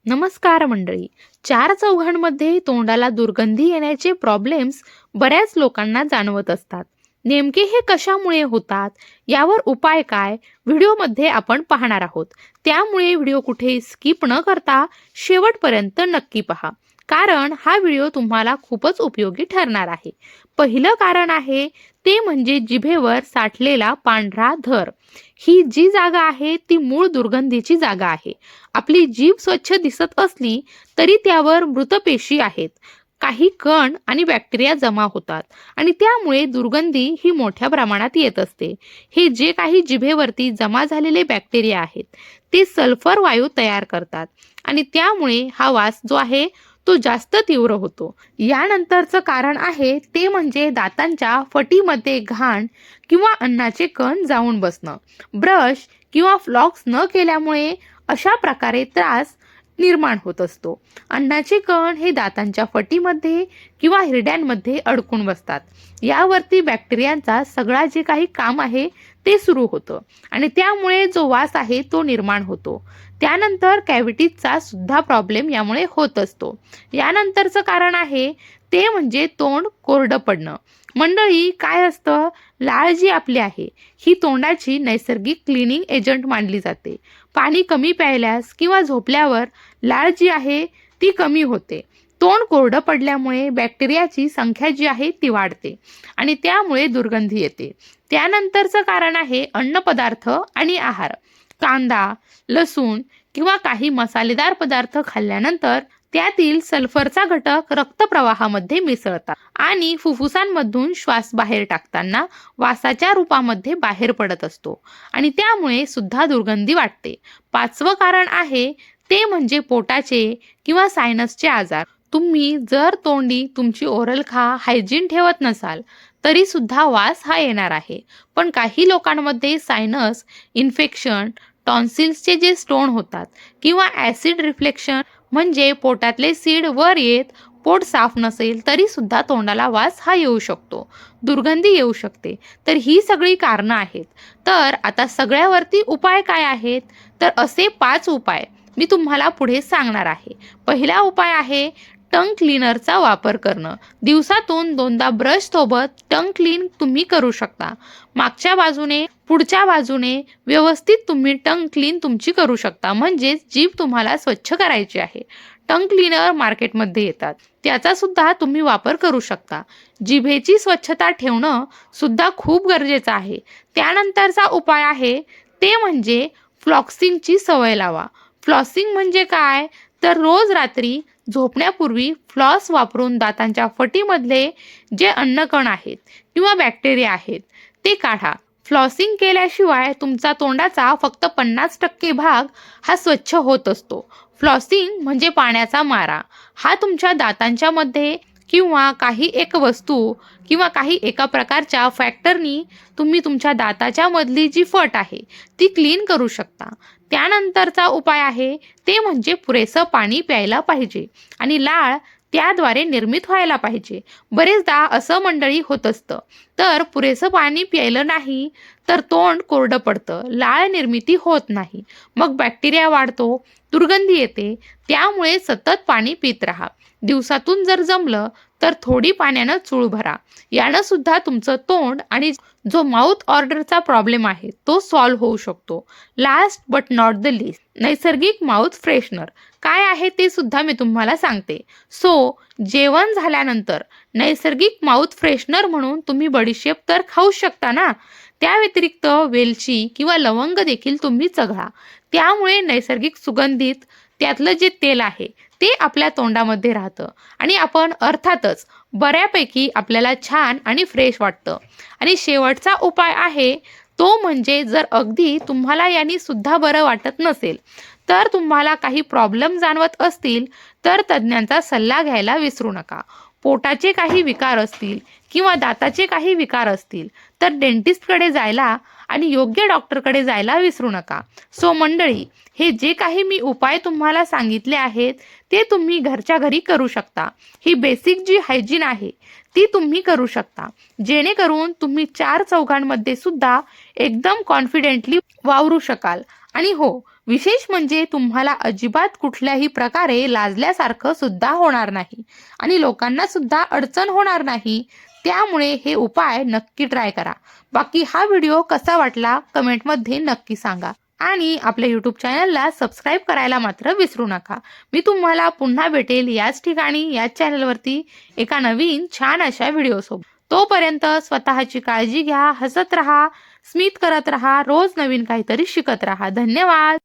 नमस्कार मंडळी. चार चौघांमध्ये तोंडाला दुर्गंधी येण्याचे प्रॉब्लेम्स बऱ्याच लोकांना जाणवत असतात. नेमके हे कशामुळे होतात, यावर उपाय काय, व्हिडिओमध्ये आपण पाहणार आहोत. त्यामुळे व्हिडिओ कुठे स्किप न करता शेवटपर्यंत नक्की पहा, कारण हा व्हिडिओ तुम्हाला खूपच उपयोगी ठरणार आहे. पहिलं कारण आहे ते म्हणजे जिभेवर साठलेला पांढरा थर. ही जी जागा आहे ती मूळ दुर्गंधीची जागा आहे. आपली जीभ स्वच्छ दिसत असली तरी त्यावर मृतपेशी आहेत. काही कण आणि बॅक्टेरिया जमा होतात आणि त्यामुळे दुर्गंधी ही मोठ्या प्रमाणात येत असते. हे जे काही जिभेवरती जमा झालेले बॅक्टेरिया आहेत ते सल्फर वायू तयार करतात आणि त्यामुळे हा वास जो आहे तो जास्त तीव्र होतो. यानंतरचं कारण आहे ते म्हणजे दातांच्या फटीमध्ये घाण किंवा अन्नाचे कण जाऊन बसणं. ब्रश किंवा फ्लॉक्स न केल्यामुळे अशा प्रकारे त्रास निर्माण होत असतो. अन्नाचे कण हे दातांच्या फटीमध्ये किंवा हिरड्यांमध्ये अडकून बसतात. यावरती बॅक्टेरियांचा सगळा जे काही काम आहे ते सुरू होतं आणि त्यामुळे जो वास आहे तो निर्माण होतो. त्यानंतर कॅव्हिटीजचा सुद्धा प्रॉब्लेम यामुळे होत असतो. यानंतरचं कारण आहे ते म्हणजे तोंड कोरडं पडणं. मंडळी, काय असतं, लाळ जी आपली आहे ही तोंडाची नैसर्गिक क्लिनिंग एजंट मानली जाते. पाणी कमी प्यायल्यास किंवा झोपल्यावर लाळ जी आहे ती कमी होते. तोंड कोरडं पडल्यामुळे बॅक्टेरियाची संख्या जी आहे ती वाढते आणि त्यामुळे दुर्गंधी येते. त्यानंतरचं कारण आहे अन्नपदार्थ आणि आहार. कांदा, लसूण किंवा काही मसालेदार पदार्थ खाल्ल्यानंतर त्यातील सल्फरचा घटक रक्तप्रवाहामध्ये मिसळतात आणि फुफ्फुसांमधून श्वास बाहेर टाकताना वासाच्या रूपामध्ये बाहेर पडत असतो आणि त्यामुळे सुद्धा दुर्गंधी वाटते. पाचवं कारण आहे ते म्हणजे पोटाचे किंवा सायनसचे आजार. तुम्ही जर तोंडी तुमची ओरल हायजीन ठेवत नसाल तरी सुद्धा वास हा येणार आहे. पण काही लोकांमध्ये सायनस इन्फेक्शन, टॉन्सिल्सचे जे स्टोन होतात किंवा ॲसिड रिफ्लेक्शन म्हणजे पोटातले सीड वर येत पोट साफ नसेल तरी सुद्धा तोंडाला वास हा येऊ शकतो, दुर्गंधी येऊ शकते. तर ही सगळी कारणं आहेत. तर आता सगळ्यावरती उपाय काय आहेत, तर असे 5 उपाय मी तुम्हाला पुढे सांगणार आहे. पहिला उपाय आहे टंग क्लीनरचा वापर करणं. दिवसातून 2दा ब्रश सोबत टंग क्लीन तुम्ही करू शकता. मागच्या बाजूने, पुढच्या बाजूने व्यवस्थित तुम्ही टंग क्लीन तुमची करू शकता. म्हणजेच जीभ तुम्हाला स्वच्छ करायची आहे. टंग क्लीनर मार्केटमध्ये येतात, त्याचा सुद्धा तुम्ही वापर करू शकता. जिभेची स्वच्छता ठेवणं सुद्धा खूप गरजेचं आहे. त्यानंतरचा उपाय आहे ते म्हणजे फ्लॉक्सिंगची सवय लावा. फ्लॉसिंग म्हणजे काय, तर रोज रात्री झोपण्यापूर्वी फ्लॉस वापरून दातांच्या फटीमधले जे अन्नकण आहेत किंवा बॅक्टेरिया आहेत ते काढा. फ्लॉसिंग केल्याशिवाय तुमचा तोंडाचा फक्त 50% भाग हा स्वच्छ होत असतो. फ्लॉसिंग म्हणजे पाण्याचा मारा. हा तुमच्या दातांच्या मध्ये किंवा काही एक वस्तू किंवा काही एका प्रकारच्या फॅक्टरनी तुम्ही तुमच्या दाताच्या मधली जी फट आहे ती क्लीन करू शकता. त्यानंतरचा उपाय आहे ते म्हणजे पुरेसं पाणी प्यायला पाहिजे आणि लाळ त्याद्वारे निर्मित व्हायला पाहिजे. बरेचदा असं मंडळी होत असतं, तर पुरेसं पाणी प्यायलं नाही तर तोंड कोरडं पडतं, लाळ निर्मिती होत नाही, मग बॅक्टेरिया वाढतो, दुर्गंधी येते. त्यामुळे सतत पाणी पित राहा. दिवसातून जर जमलं तर थोडी पाण्यानं चूळ भरा. यानं सुद्धा तुमचं तोंड आणि जो माउथ ऑर्डरचा प्रॉब्लेम आहे तो सॉल्व्ह होऊ शकतो. Last but not the list, नैसर्गिक माउथ फ्रेशनर काय आहे ते सुद्धा मी तुम्हाला सांगते. जेवण झाल्यानंतर नैसर्गिक माउथ फ्रेशनर म्हणून तुम्ही बडीशेप तर खाऊ शकता ना, त्या व्यतिरिक्त वेलची किंवा लवंग देखील तुम्ही चघळा. त्यामुळे नैसर्गिक सुगंधित त्यातलं जे तेल आहे ते आपल्या तोंडामध्ये राहतं आणि आपण अर्थातच बऱ्यापैकी आपल्याला छान आणि फ्रेश वाटतं. आणि शेवटचा उपाय आहे तो म्हणजे जर अगदी तुम्हाला यांनी सुद्धा बरं वाटत नसेल, तर तुम्हाला काही प्रॉब्लेम जाणवत असतील तर तज्ज्ञांचा सल्ला घ्यायला विसरू नका. पोटाचे काही विकार असतील किंवा दाताचे काही विकार असतील तर डेंटिस्टकडे जायला आणि योग्य डॉक्टरकडे जायला विसरू नका. मंडळी, हे जे काही मी उपाय तुम्हाला सांगितले आहेत ते तुम्ही घरच्या घरी करू शकता. ही बेसिक जी हायजीन आहे ती तुम्ही करू शकता, जेणेकरून तुम्ही 4 चौघांमध्ये सुद्धा एकदम कॉन्फिडेंटली वावरू शकाल. आणि हो, विशेष म्हणजे तुम्हाला अजिबात कुठल्याही प्रकारे लाजल्यासारखं सुद्धा होणार नाही आणि लोकांना सुद्धा अडचण होणार नाही. त्यामुळे हे उपाय नक्की ट्राय करा. बाकी हा व्हिडिओ कसा वाटला कमेंटमध्ये नक्की सांगा आणि आपल्या यूट्यूब चॅनलला सबस्क्राईब करायला मात्र विसरू नका. मी तुम्हाला पुन्हा भेटेल याच ठिकाणी याच चॅनलवरती एका नवीन छान अशा व्हिडिओसोबत. तोपर्यंत स्वतःची काळजी घ्या, हसत राहा, स्मित करत राहा, रोज नवीन काहीतरी शिकत राहा. धन्यवाद.